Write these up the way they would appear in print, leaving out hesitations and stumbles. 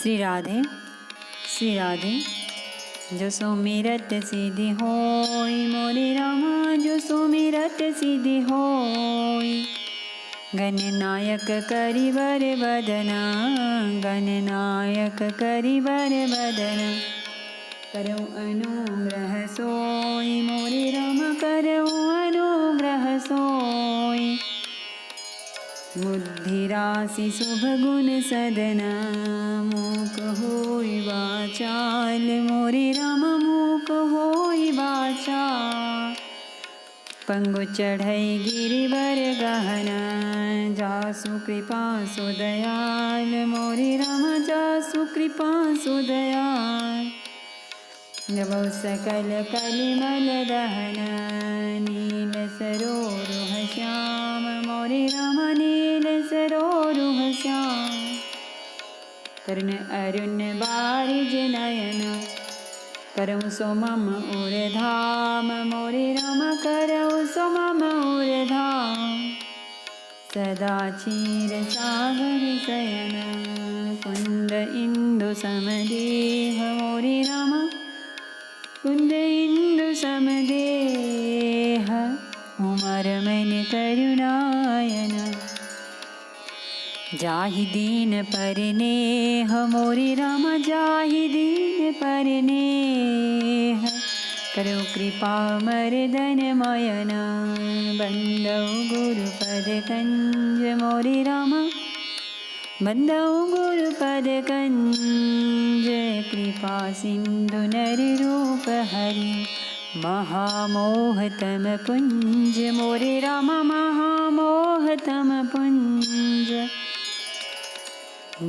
श्री राधे श्री राधे। जो सुमिरत सिद्धि होई मोरे रामा, जो सुमिरत सिद्धि होई। गणनायक करिवर बदना, गणनायक करिवर बदना। करो अनुग्रह सोई मोरे रामा, करो अनुग्रह सोई। बुद्धि राशि शुभ गुण सदना, मूक होई वाचाल मोरे राम, मूक होई वाचाल। पंगु चढ़ई गिरिवर गहना, जासु कृपा सुदयाल मोरे राम, जासु कृपा सुदयाल। जब सकल कलिमल दहना, नील सरोरुह श्याम मोरे राम, नील सरोरुह श्याम। करुण अरुण बारिज नयन, करऊ सो मम उर धाम मोरे राम, करऊ सो मम उर धाम। सदा क्षीर सागर शयन, कुंद इंदु समदेह मोरे राम, कुंद इंदु समदेह। उमर मन करुणायन, जाहि दीन परनेह मोरे राम, जाहि दीन परनेह। करो कृपा मर्दन मयन, बंदौ गुरुपद कंज मोरे राम, बंदौ गुरुपद कंज। कृपा सिंधु नर रूप हरि, महामोहतम पुंज मोरे राम, महामोहतम पुंज।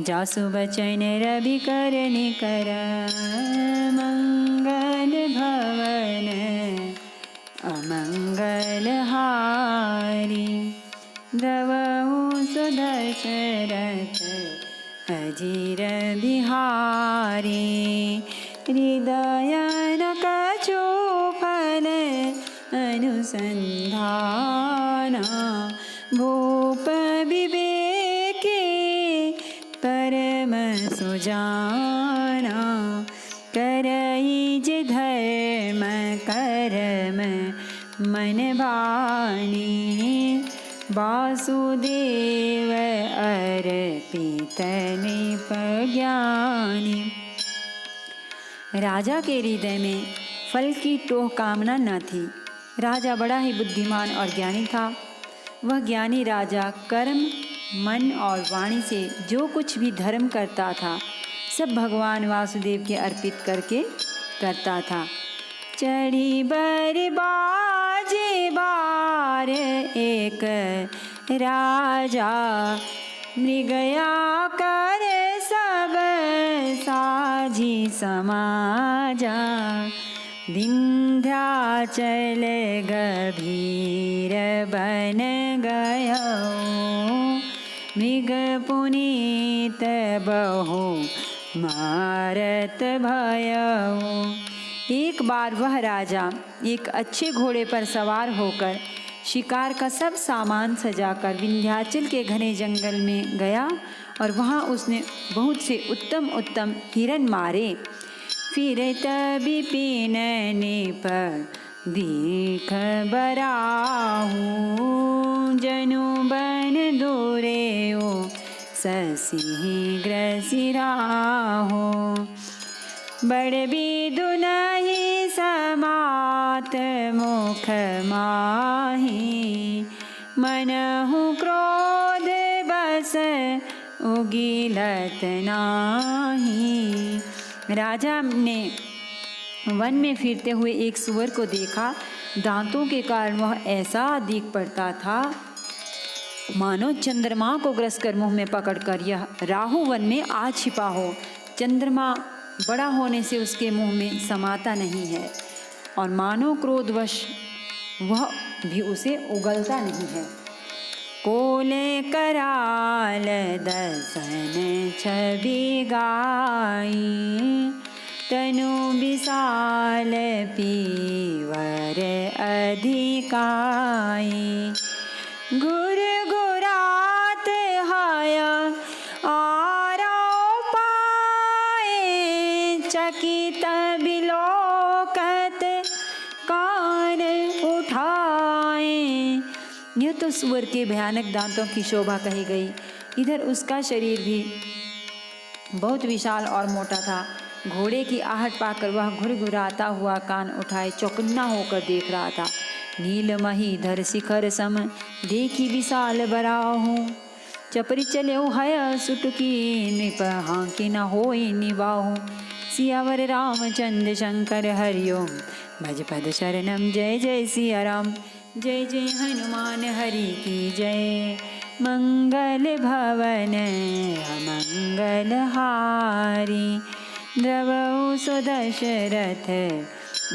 जासु बचन रवि कर निकर, मंगल भवन अमंगल हारी। द्रवहु सुदशरथ अजीर बिहारी, हृदय न कछु फल अनुसंधाना। भूप विवेकी परम सुजाना, करई जे धर्म कर्म मन बानी। वासुदेव अर्पित निप ज्ञानी। राजा के हृदय में फल की टोह कामना न थी। राजा बड़ा ही बुद्धिमान और ज्ञानी था। वह ज्ञानी राजा कर्म मन और वाणी से जो कुछ भी धर्म करता था, सब भगवान वासुदेव के अर्पित करके करता था। चढ़ी बर बाजे बार एक राजा, मृगया कर सब साझी समाजा। विंध्याचल गभीर बन गयो, मृग पुनीत बहु मारत भयो। एक बार वह राजा एक अच्छे घोड़े पर सवार होकर शिकार का सब सामान सजाकर विंध्याचल के घने जंगल में गया और वहाँ उसने बहुत से उत्तम उत्तम हिरण मारे। फिरत विपिन निप दीख बराहू, जनु बन दूरेओ ससीग्र सिराहो। बड़ बिदु नहीं समात मुख माही, मनहु क्रोध बस उगिलत नाही। राजा ने वन में फिरते हुए एक सुअर को देखा। दांतों के कारण वह ऐसा दिख पड़ता था मानो चंद्रमा को ग्रस कर मुंह में पकड़कर यह राहु वन में आ छिपा हो। चंद्रमा बड़ा होने से उसके मुंह में समाता नहीं है और मानो क्रोधवश वह भी उसे उगलता नहीं है। कोले कराल दसन छवि गाई, तनु विशाल पीवर अधिकाई। गुर गुरात हाय आरो यह तो सूअर के भयानक दांतों की शोभा कही गई। इधर उसका शरीर भी बहुत विशाल और मोटा था। घोड़े की आहट पाकर वह घुरघुराता हुआ कान उठाए चौकन्ना होकर देख रहा था। नीलमही धर शिखर सम देखी विशाल बराहू, चपरी चले हय सुटकी नृप हांकी न होई निबाहू। सियावर रामचंद्र शंकर हरिओम भज पद शरणम। जय जय सिया राम, जय जय हनुमान हरि की जय। मंगल भवन अमंगल हारी, द्रवहु सुदशरथ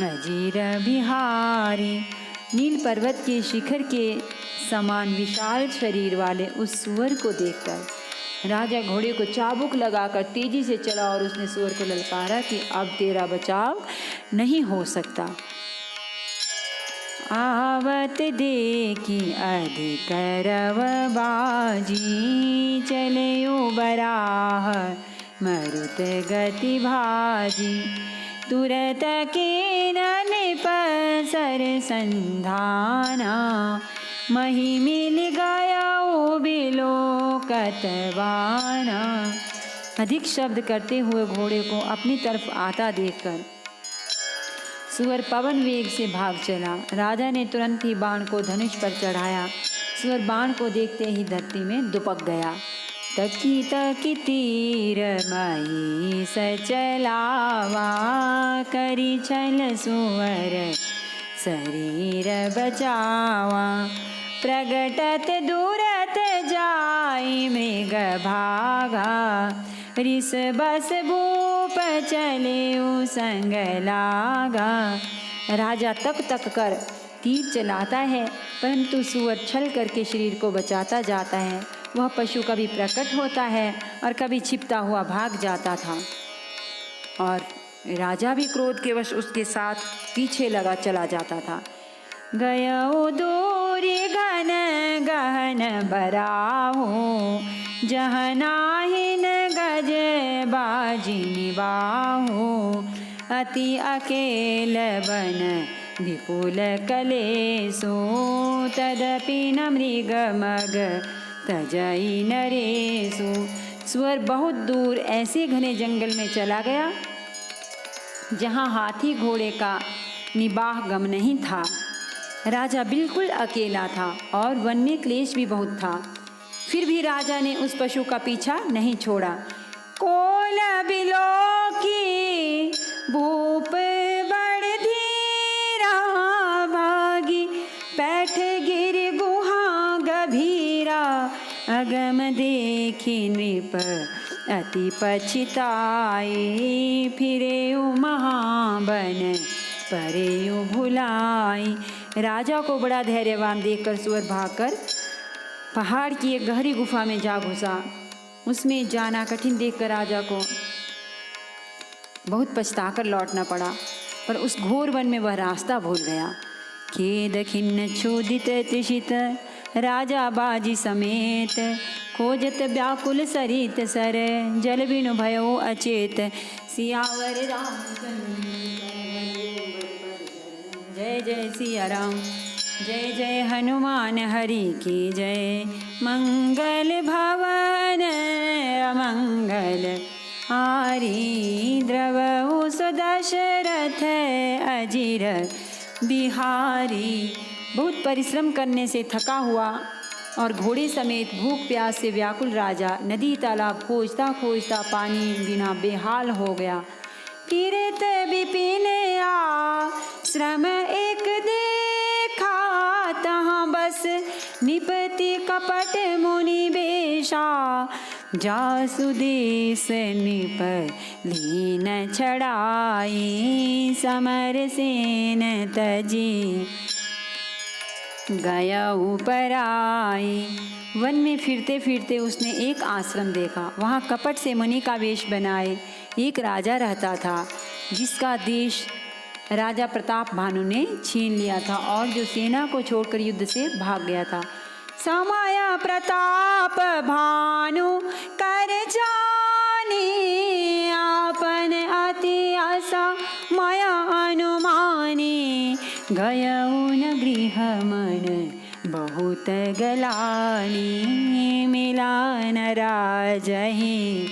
अजीर बिहारी। नील पर्वत के शिखर के समान विशाल शरीर वाले उस सूअर को देखकर राजा घोड़े को चाबुक लगाकर तेजी से चला और उसने सूअर को ललकारा कि अब तेरा बचाव नहीं हो सकता। आवत देखी अधिक रव बाजी, चले बराह मरुत गति भाजी। तुरत के नृप सर संधाना, मही मिल गया बिलो कतवाना। अधिक शब्द करते हुए घोड़े को अपनी तरफ आता देखकर सूअर पवन वेग से भाग चला। राजा ने तुरंत ही बाण को धनुष पर चढ़ाया। सूअर बाण को देखते ही धरती में दुपक गया। तकी तकी तीर मही सचलावा, करी छल सूअर शरीर बचावा। प्रगटत दूरत जाई मृग भागा, रिस बस भूप चले संग लागा। राजा तक तक कर तीर चलाता है, परंतु सूअर छल करके शरीर को बचाता जाता है। वह पशु कभी प्रकट होता है और कभी छिपता हुआ भाग जाता था, और राजा भी क्रोध के वश उसके साथ पीछे लगा चला जाता था। गयो दूरी घन गहन बराहो, जहाँ नाहिन गज बाजी निबाहो। अति अकेल बन विपुल कलेसो, तदपि न मृग मग तजई नरेसु। सूअर बहुत दूर ऐसे घने जंगल में चला गया जहाँ हाथी घोड़े का निबाह गम नहीं था। राजा बिल्कुल अकेला था और वन में क्लेश भी बहुत था। फिर भी राजा ने उस पशु का पीछा नहीं छोड़ा। कोल बिलो की भूप बड़ धीरा, भागी पैठ गिर गुहा गभीरा। अगम देखी नृप अति पछिताई, फिरे महाबन परे भुलाई। राजा को बड़ा धैर्यवान देखकर सूअर भागकर पहाड़ की एक गहरी गुफा में जा घुसा। उसमें जाना कठिन देखकर राजा को बहुत पछताकर लौटना पड़ा, पर उस घोर वन में वह रास्ता भूल गया। खेद खिन्न क्षुधित त्रिषित राजा बाजी समेत, खोजत व्याकुल सरित सर, जल बिनु भयो अचेत। सियावर रामचंद्र जय जय सिया राम, जय जय हनुमान हरि की जय। मंगल भवन अमंगल हारी, द्रवहु सुदशरथ अजीर बिहारी। बहुत परिश्रम करने से थका हुआ और घोड़े समेत भूख प्यास से व्याकुल राजा नदी तालाब खोजता खोजता पानी बिना बेहाल हो गया। किरत विपिन आश्रम एक देखा, तहाँ बस निपति कपट मुनि बेशा। जासु देश निप लीन छड़ाई, समर सेन तजी गया ऊपर आई। वन में फिरते फिरते उसने एक आश्रम देखा। वहाँ कपट से मुनि का वेश बनाए एक राजा रहता था, जिसका देश राजा प्रताप भानु ने छीन लिया था और जो सेना को छोड़कर युद्ध से भाग गया था। समाया प्रताप भानु कर जाने, आपन अति आशा माया अनुमाने। गयऊ न गृह मन बहु पूत गलानी, मिला न राजहि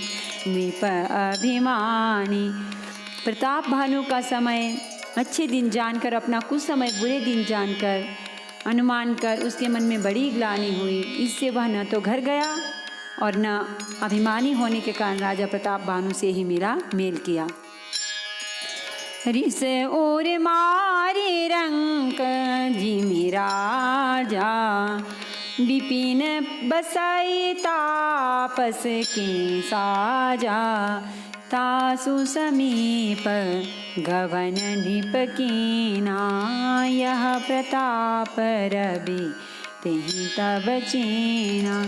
नृप अभिमानी। प्रताप भानु का समय अच्छे दिन जानकर, अपना कुछ समय बुरे दिन जानकर अनुमान कर उसके मन में बड़ी ग्लानि हुई। इससे वह न तो घर गया और न अभिमानी होने के कारण राजा प्रताप भानु से ही मेल किया। रिस और मारे रंक जिमि राजा, विपिन बसई तापस के साजा। तासु समीप गवन नृप कीना, यह प्रताप रवि तेहि तब चीना।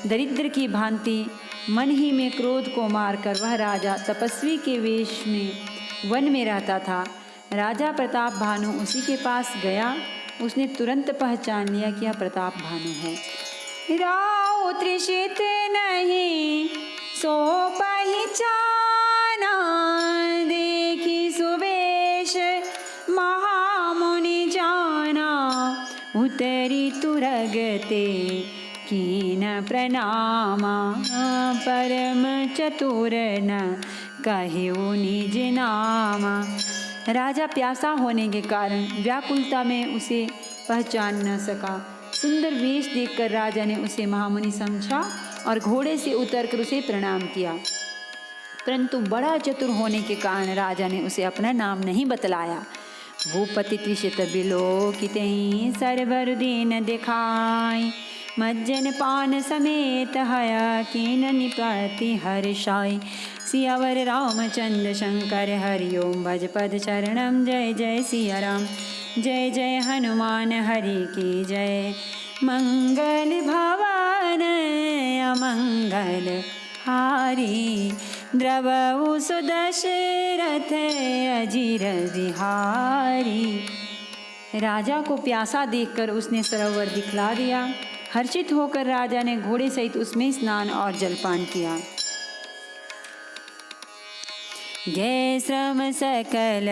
दरिद्र की भांति मन ही में क्रोध को मारकर वह राजा तपस्वी के वेश में वन में रहता था। राजा प्रताप भानु उसी के पास गया। उसने तुरंत पहचान लिया कि यह प्रताप भानु है। राव त्रिषित नहीं सो पहचाना, देखी सुवेश महामुनि जाना। उतरी तुरगते कीन प्रणामा, परम चतुर न कहियो निज नामा। राजा प्यासा होने के कारण व्याकुलता में उसे पहचान न सका। सुंदर वेश देखकर राजा ने उसे महामुनि समझा और घोड़े से उतरकर उसे प्रणाम किया, परंतु बड़ा चतुर होने के कारण राजा ने उसे अपना नाम नहीं बतलाया। भूपति त्रिषित बिलोकितहि, सरवर दीन दिखाई। मज्जन पान समेत हया कीन निपति हर्षाई। सियावर रामचंद्र शंकर हरिओम, भज पद चरणम। जय जय सिया राम, जय जय हनुमान हरि की जय। मंगल भवन अमंगल हारी, द्रवहु सुदशरथ अजिर बिहारी। राजा को प्यासा देखकर उसने सरोवर दिखला दिया। हर्षित होकर राजा ने घोड़े सहित उसमें स्नान और जलपान किया। जय श्रम सकल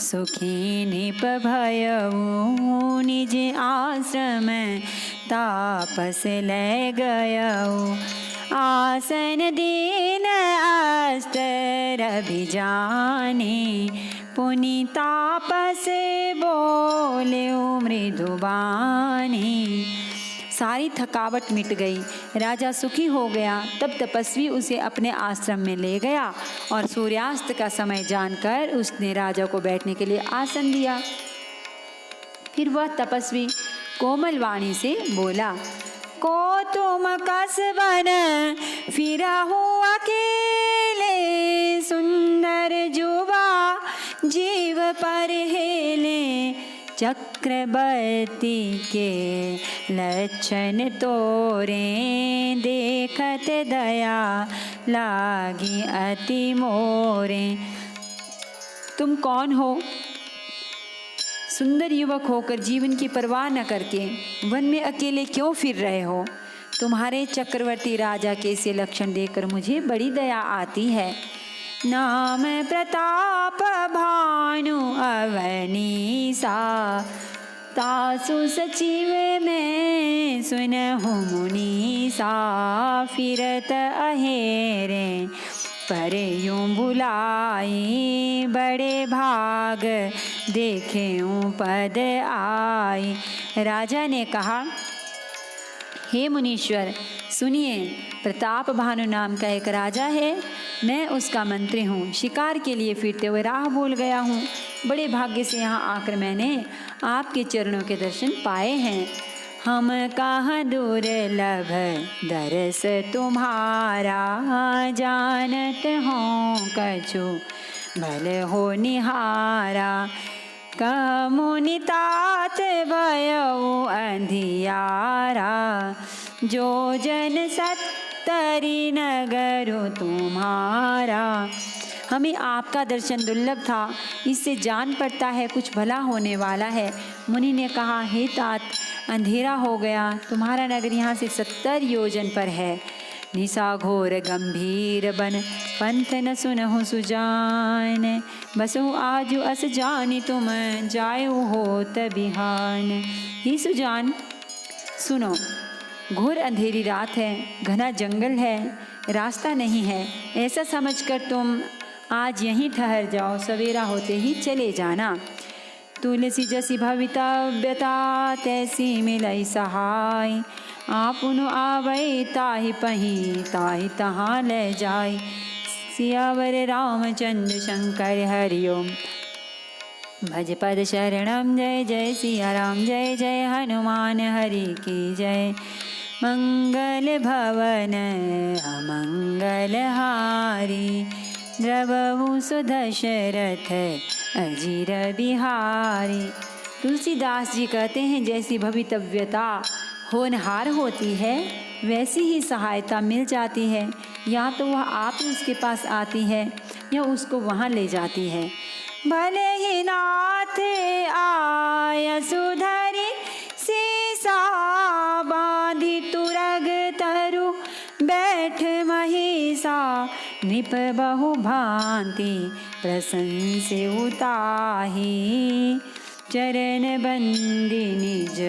सुखी निप भयऊ, निज आश्रम तापस ले गयऊ। आसन दीन अस्तर अभिजाने, पुनि तापस बोले मृदुबानी। सारी थकावट मिट गई, राजा सुखी हो गया। तब तपस्वी उसे अपने आश्रम में ले गया और सूर्यास्त का समय जानकर उसने राजा को बैठने के लिए आसन दिया। फिर वह तपस्वी कोमल वाणी से बोला, को तुम कसबन फिरहु अकेले, सुंदर जुबा जीव पर हेले। चक्रवर्ती के लक्षण तोरे, देखत दया लागी अति मोरे। तुम कौन हो? सुंदर युवक होकर जीवन की परवाह न करके वन में अकेले क्यों फिर रहे हो? तुम्हारे चक्रवर्ती राजा के ऐसे लक्षण देखकर मुझे बड़ी दया आती है। नाम प्रताप भानु अवनीसा, तासु सचिव में सुनहु मुनीसा। फिरत अहेरे पर यूं बुलाई, बड़े भाग देखे पद आई। राजा ने कहा, हे मुनीश्वर सुनिए, प्रताप भानु नाम का एक राजा है। मैं उसका मंत्री हूँ। शिकार के लिए फिरते हुए राह भूल गया हूँ। बड़े भाग्य से यहाँ आकर मैंने आपके चरणों के दर्शन पाए हैं। हम कहाँ दुर्लभ दरस तुम्हारा, जानत हो कछु भल हो निहारा। कमुनि तात भयउ अंधियारा, जो जन सत्तरी नगरु तुम्हारा। हमें आपका दर्शन दुर्लभ था, इससे जान पड़ता है कुछ भला होने वाला है। मुनि ने कहा, हे तात, अंधेरा हो गया। तुम्हारा नगर यहाँ से 70 योजन पर है। निशा घोर गंभीर बन, पंथ न सुनहु सुजान। बसहु आजु अस जानी तुम, जायु होत बिहान। ही सुजान, सुनो, घोर अंधेरी रात है, घना जंगल है, रास्ता नहीं है। ऐसा समझकर तुम आज यहीं ठहर जाओ, सवेरा होते ही चले जाना। तुलसी जसी भवितव्यता तैसी मिलई सहाय, आपुनु आवै ताहि पही ताहि तहाँ ले जाय। सियावर रामचंद्र शंकर हरि ओम। भज पद शरणम, जय जय सिया राम, जय जय हनुमान हरि की जय। मंगल भवन अमंगल हारी, द्रवहु सुदशरथ अजीर बिहारी। तुलसीदास जी कहते हैं, जैसी भवितव्यता होनहार होती है वैसी ही सहायता मिल जाती है। या तो वह आप उसके पास आती है या उसको वहाँ ले जाती है। भले ही नाथ आय सुधरी, सीसा बांधी तुरग तरु, बैठ महिषा नृप बहु भांति, प्रशंसे उताही, चरण बंदी निज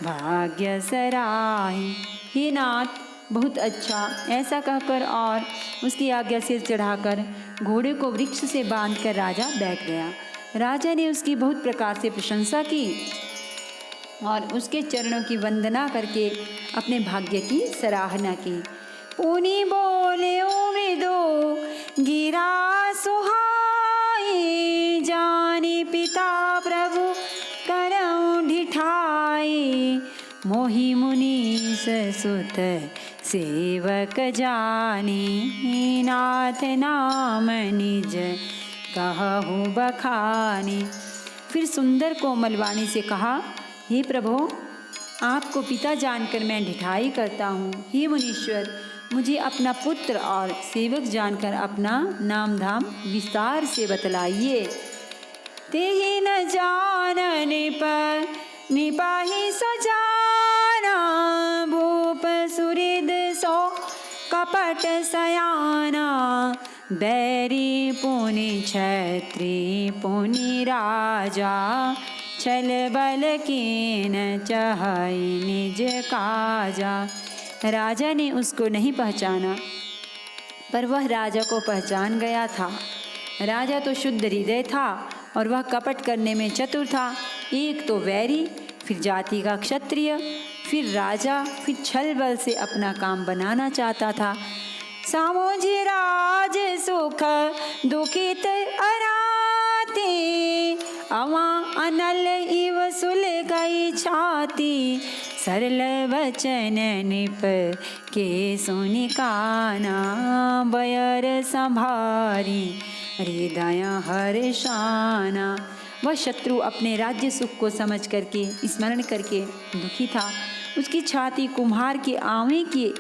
भाग्य सराही। हे नाथ, बहुत अच्छा, ऐसा कहकर और उसकी आज्ञा सिर चढ़ाकर घोड़े को वृक्ष से बांधकर राजा बैठ गया। राजा ने उसकी बहुत प्रकार से प्रशंसा की और उसके चरणों की वंदना करके अपने भाग्य की सराहना की। पुनि बोले विदो गिरा सुहाई, जानी पिता प्रभु करऊं ढिठाई, मोहि मुनीश सुत सेवक जानी, नाथ नाम निज कहु बखानी। फिर सुंदर कोमल वाणी से कहा, हे प्रभु, आपको पिता जानकर मैं ढिठाई करता हूँ। हे मुनीश्वर, मुझे अपना पुत्र और सेवक जानकर अपना नाम धाम विस्तार से बतलाइए। तेहि न जान निपाही सो जाना, भूप सुहृद सो कपट सयाना, बैरी पुनि क्षत्रि पुनि राजा, छल बल कीन चहई निज काजा। राजा ने उसको नहीं पहचाना, पर वह राजा को पहचान गया था। राजा तो शुद्ध हृदय था और वह कपट करने में चतुर था। एक तो वैरी, फिर जाति का क्षत्रिय, फिर राजा, फिर छल बल से अपना काम बनाना चाहता था। सामोजी राज सुख दुखित अराते, अवा अनल इव सुल गई छाती, सरल वचन निप के सुनि काना, बयर संभारी हृदय हर्षाना। वह शत्रु अपने राज्य सुख को समझ करके, स्मरण करके दुखी था। उसकी छाती कुम्हार के आंवे की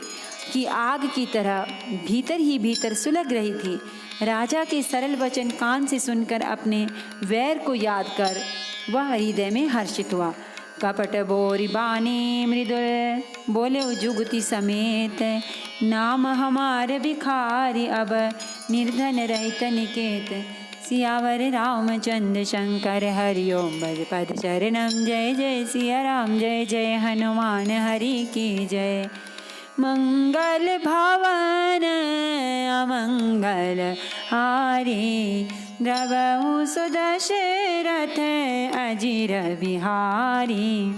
आग की तरह भीतर ही भीतर सुलग रही थी। राजा के सरल वचन कान से सुनकर अपने वैर को याद कर वह हृदय में हर्षित हुआ। कपट बोरी बानी मृदुल बोले जुगति समेत, नाम हमारे भिखारी अब निर्धन रहित निकेत। सियावर रामचंद्र शंकर हरि ओम। भज पद चरणम, जय जय सिया राम, जय जय हनुमान हरि की जय। मंगल भवन अमंगल हारी, द्रवहु सुदशरथ अजीर बिहारी।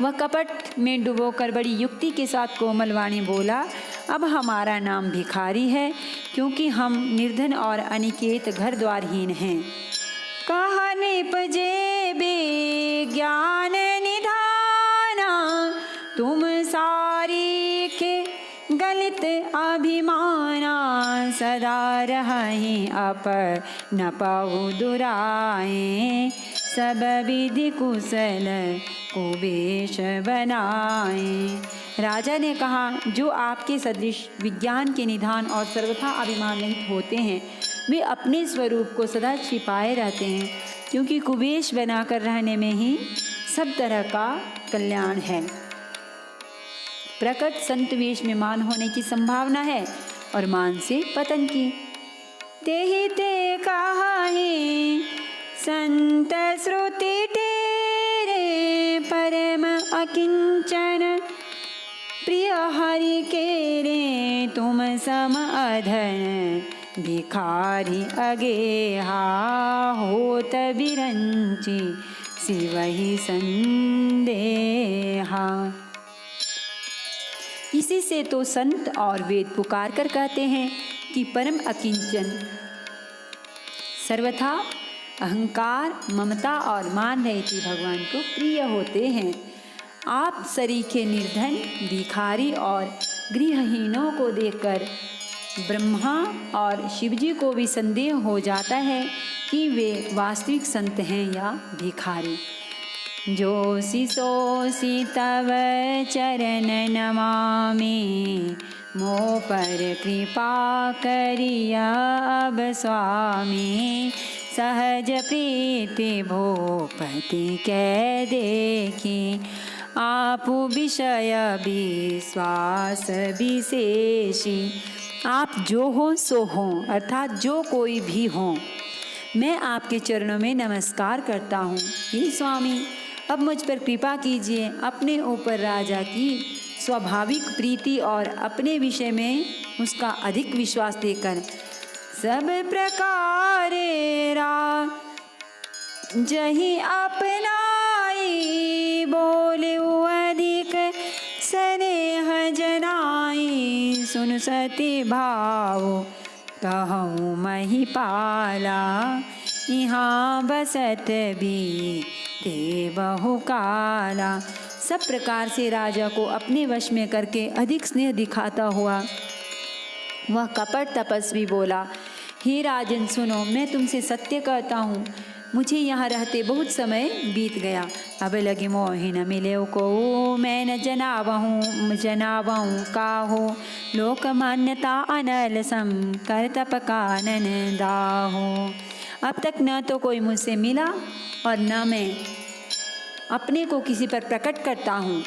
वह कपट में डुबोकर बड़ी युक्ति के साथ कोमल वाणी बोला, अब हमारा नाम भिखारी है, क्योंकि हम निर्धन और अनिकेत घर द्वारहीन हैं। कहा निपजे ज्ञान निधाना, तुम सारी के गलित अभिमाना, सदा रहि अपन पहु दुराए, सब विधि कुशल कुबेश बनाए। राजा ने कहा, जो आपके सदृश विज्ञान के निधान और सर्वथा अभिमान रहित होते हैं, वे अपने स्वरूप को सदा छिपाए रहते हैं, क्योंकि कुबेश बनाकर रहने में ही सब तरह का कल्याण है। प्रकट संत वेश में मान होने की संभावना है और मान से पतन की। तेहि ते कहाहि संत श्रुति तेरे, परम अकिंचन, प्रिय हरि के रे तुम सम अधन, भिखारी अगेहा होत बिरंची, सिवहि संदेहा। इसी से तो संत और वेद पुकार कर कहते हैं कि परम अकिंचन, सर्वथा अहंकार, ममता और मान रहित भगवान को प्रिय होते हैं। आप सरीखे निर्धन, भिखारी और गृहहीनों को देखकर ब्रह्मा और शिवजी को भी संदेह हो जाता है कि वे वास्तविक संत हैं या भिखारी। जोसी सोसी तव चरण नमामि, मोह पर कृपा करिया अब स्वामी, सहज प्रीति भूपति कै देखी, आप विषय विश्वास विशेषी। आप जो हो सो हो, अर्थात जो कोई भी हो, मैं आपके चरणों में नमस्कार करता हूँ। हे स्वामी, अब मुझ पर कृपा कीजिए, अपने ऊपर राजा की स्वाभाविक प्रीति और अपने विषय में उसका अधिक विश्वास देकर सब प्रकार जही अपनाई, बोले अधिक स्नेह जनाई, सुन सती भाव कहूँ महिपाला, यहाँ बसत भी ते बहु काला। सब प्रकार से राजा को अपने वश में करके अधिक स्नेह दिखाता हुआ वह कपट तपस्वी बोला, हे राजन सुनो, मैं तुमसे सत्य कहता हूँ, मुझे यहाँ रहते बहुत समय बीत गया। अब लगे मोहि न मिले को, मैं न जनावहूँ काहो, लोक मान्यता अनल सम कर तप कानन दाहो। अब तक न तो कोई मुझसे मिला और न मैं अपने को किसी पर प्रकट करता हूँ,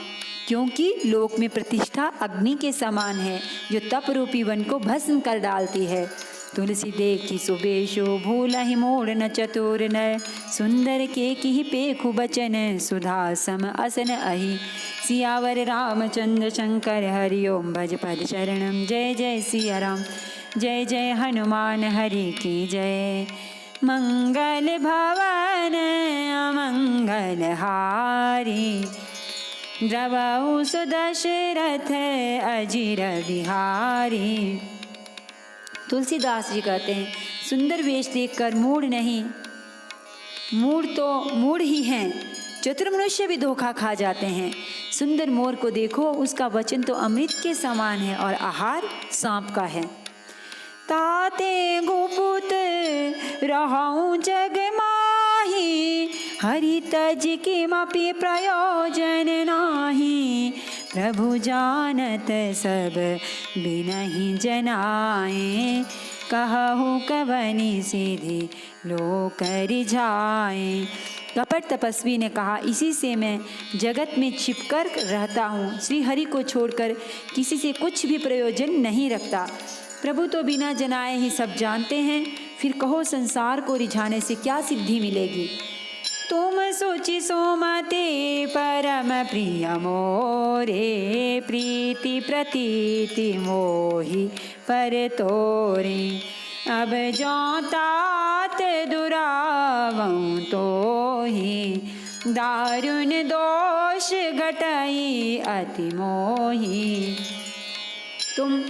क्योंकि लोक में प्रतिष्ठा अग्नि के समान है जो तप रूपी वन को भस्म कर डालती है। तुलसी देखी सुबेशो, भूलहि मोड़ न चतुर नर, सुंदर के की पेखु बचन, सुधा सम असन अहि, सियावर रामचंद्र शंकर हरि ओम भज पद शरणम। जय जय सिया राम, जय जय हनुमान हरि की जय। मंगल भवन अमंगल हारी, द्रवहु सुदशरथ अजिर बिहारी। तुलसीदास जी कहते हैं, सुंदर वेश देखकर मूढ़ नहीं, मूढ़ तो मूढ़ ही हैं, चतुर मनुष्य भी धोखा खा जाते हैं। सुंदर मोर को देखो, उसका वचन तो अमृत के समान है और आहार सांप का है। ताते गुपुत रहूं जग माही, हरि तज किमपि प्रयोजन नाही, प्रभु जानत सब बिनहि जनाए, कहु कवनि सीधी लोक रिझाए। कपट तपस्वी ने कहा, इसी से मैं जगत में छिपकर रहता हूँ, श्री हरि को छोड़कर किसी से कुछ भी प्रयोजन नहीं रखता। प्रभु तो बिना जनाए ही सब जानते हैं, फिर कहो संसार को रिझाने से क्या सिद्धि मिलेगी। तुम सोचि सोमते परम प्रिय मोरे, प्रीति प्रतीति मोहि पर तोरे, अब जो तात दुरावं तोहि, दारुण दोष घटई अति मोहि। तुम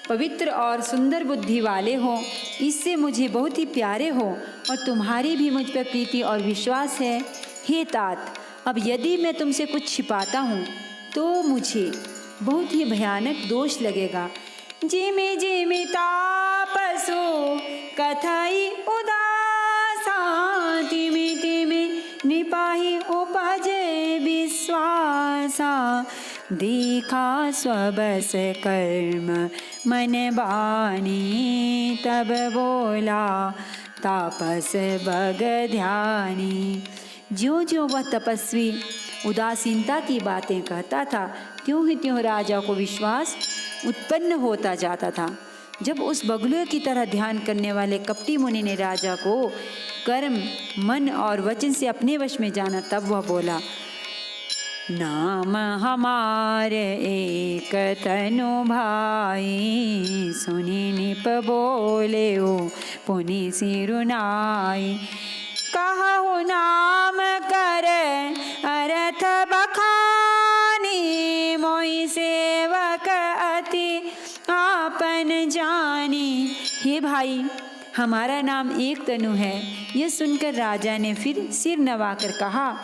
पवित्र और सुंदर बुद्धि वाले हो, इससे मुझे बहुत ही प्यारे हो और तुम्हारी भी मुझ पर प्रीति और विश्वास है। हे तात, अब यदि मैं तुमसे कुछ छिपाता हूँ तो मुझे बहुत ही भयानक दोष लगेगा। जिमि जिमि तापसो कथई उदासा, तिमि तिमि निपाहि उपजे विश्वासा, देखा स्वबस कर्म मन बानी, तब बोला तापस बग ध्यानी। ज्यों ज्यों वह तपस्वी उदासीनता की बातें कहता था, त्यों ही त्यों राजा को विश्वास उत्पन्न होता जाता था। जब उस बगुले की तरह ध्यान करने वाले कपटी मुनि ने राजा को कर्म, मन और वचन से अपने वश में जाना, तब वह बोला, नाम हमारे एक तनु भाई, सुनी निप बोले ओ पुनि सिरुनाई। कहु नाम कर अर्थ बखानी, मोहि सेवक अति आपन जानी। हे भाई, हमारा नाम एक तनु है। यह सुनकर राजा ने फिर सिर नवाकर कहा,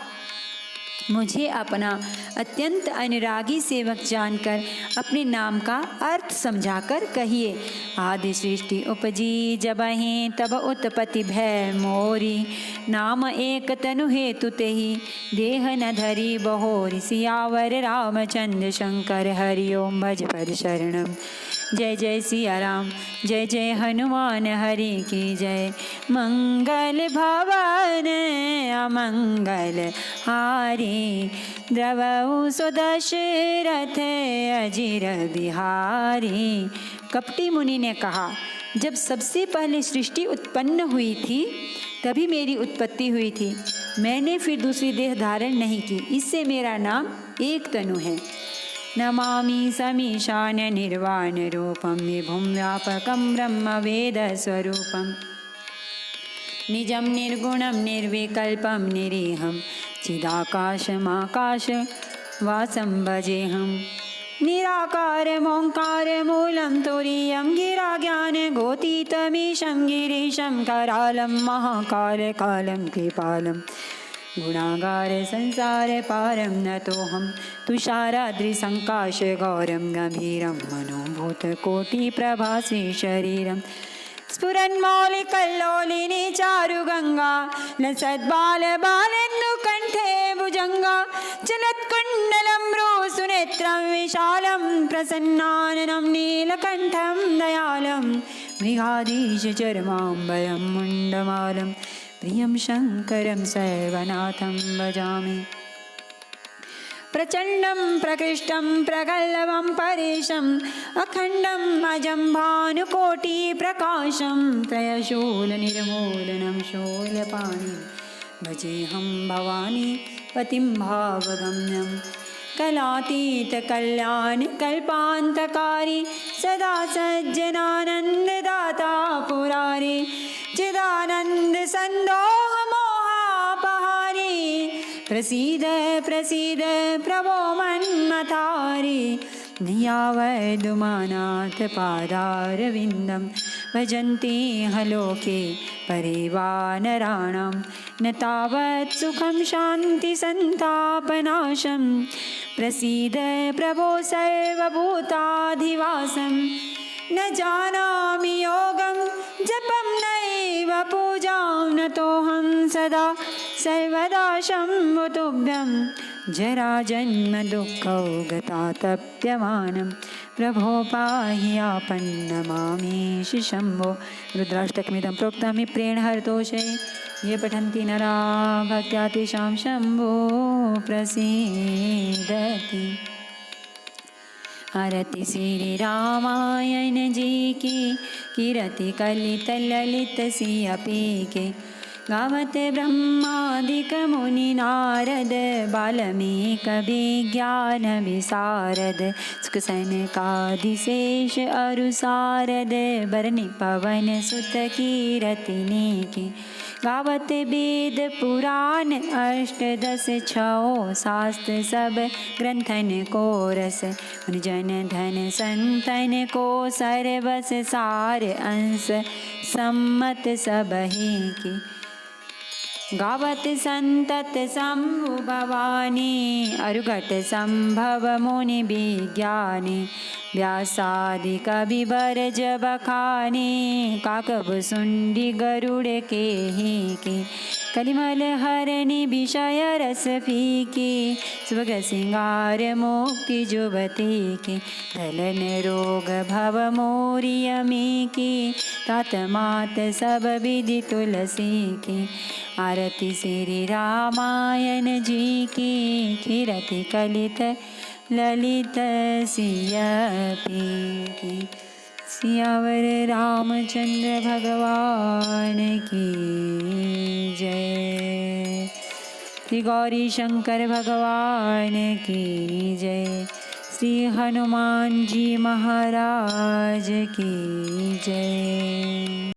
मुझे अपना अत्यंत अनुरागी सेवक जानकर अपने नाम का अर्थ समझाकर कहिए। आदि सृष्टि उपजी जबहि, तब उत्पत्ति भय मोरी। नाम एक तनु हेतु तेहि, देह न धरी बहोरी। सियावर रामचंद्र शंकर, हरि ओम भज पद शरणम। जय जय सिया राम, जय जय हनुमान हरि की जय। मंगल भवन अमंगल हारी, द्रवहु सुदशरथ अजिर बिहारी। कपटी मुनि ने कहा, जब सबसे पहले सृष्टि उत्पन्न हुई थी तभी मेरी उत्पत्ति हुई थी। मैंने फिर दूसरी देह धारण नहीं की, इससे मेरा नाम एक तनु है। नमामि समीशान निर्वाण रूपम, विभुम व्यापकम ब्रह्म वेद स्वरूपम। निजम निर्गुणम निर्विकल्पम निरीहम, चिदाकाशमाकाश वासं भजेहम। निराकार मोंकार मूलं तुरीयं, गिरा ज्ञान गोतीतमीशं गिरीशं। करालं महाकाल कालं कृपालं, गुणागार संसार पारं नतोऽहं। तुषाराद्रि संकाश गौरं गंभीरं, मनोभूत कोटि प्रभासी शरीरं। स्फुरन्मौलिकल्लोलिनी चारुगंगा, लसद्बाल बालेन्दु कंठे भुजंगा। चलत्कुण्डलं सुनेत्रं विशालं, प्रसन्नाननं नीलकण्ठं दयालं। मृगाधीश चर्माम्बरं मुण्डमालं, प्रियं शङ्करं सर्वनाथं भजामि। प्रचण्डं प्रकृष्टं प्रगल्भं परेशम्, अखण्डम् अजं भानुकोटिप्रकाशं। त्रयशूलनिर्मूलनं शूलपाणिं, भजेऽहं भवानी पतिं भावगम्यं। कलातीतकल्याणि कल्पान्तकारी, सदा सज्जनानन्ददाता पुरारी। चिदानन्द सन्दोह मोहापहारी, प्रसीद प्रसीद प्रभो मन्मथारी। यावदुमानाथ पादारविन्दं, भजन्ति हलोके परिवानराणां। न तावत् सुखं शान्ति सन्तापनाशं, प्रसीद प्रभो सर्वभूताधिवासं। न जानामि योगं जपं नैव पूजां, नतोऽहं सदा सर्वदा शम्भो तुभ्यं। जराजन्म दुःखौ गतातप्यमानं, प्रभो पाहि आपन्नमामीश शम्भो। रुद्राष्टकमिदं प्रोक्तं प्रेण हरतोषे, ये पठन्ति नरा भक्त्या तेषां शम्भो प्रसीदति। आरती श्री रामायण जी की, कीरति कलित ललित सिया पी के। गावत ब्रह्मादिक मुनि नारद, बाल्मीक विज्ञान विशारद। सुख सनकादिशेष अरु सारद, बरनि पवन सुत कीरति नेकी। गावत वेद पुराण अष्टदश छौ, शास्त्र सब ग्रंथन को रस। जन धन संतन को सर्वस सार, अंश सम्मत सबहि की। गावत संतत शंभु भवानी, अरुघट संभव मुनि विज्ञानी। व्यासादि कवि बरज बखानी, काकभुसुंडी गरुड़ केहि की। कलिमल हरनि विषय रस फीकी, सुभग सिंगार मुक्ति जुबती की। दलन रोग भव मोरियमी की, तात मात सब विधि तुलसी की। आरती श्री रामायण जी की, कीरति कलित ललित सिया पी की। सियावर रामचंद्र भगवान की जय। श्री गौरी शंकर भगवान की जय। श्री हनुमान जी महाराज की जय।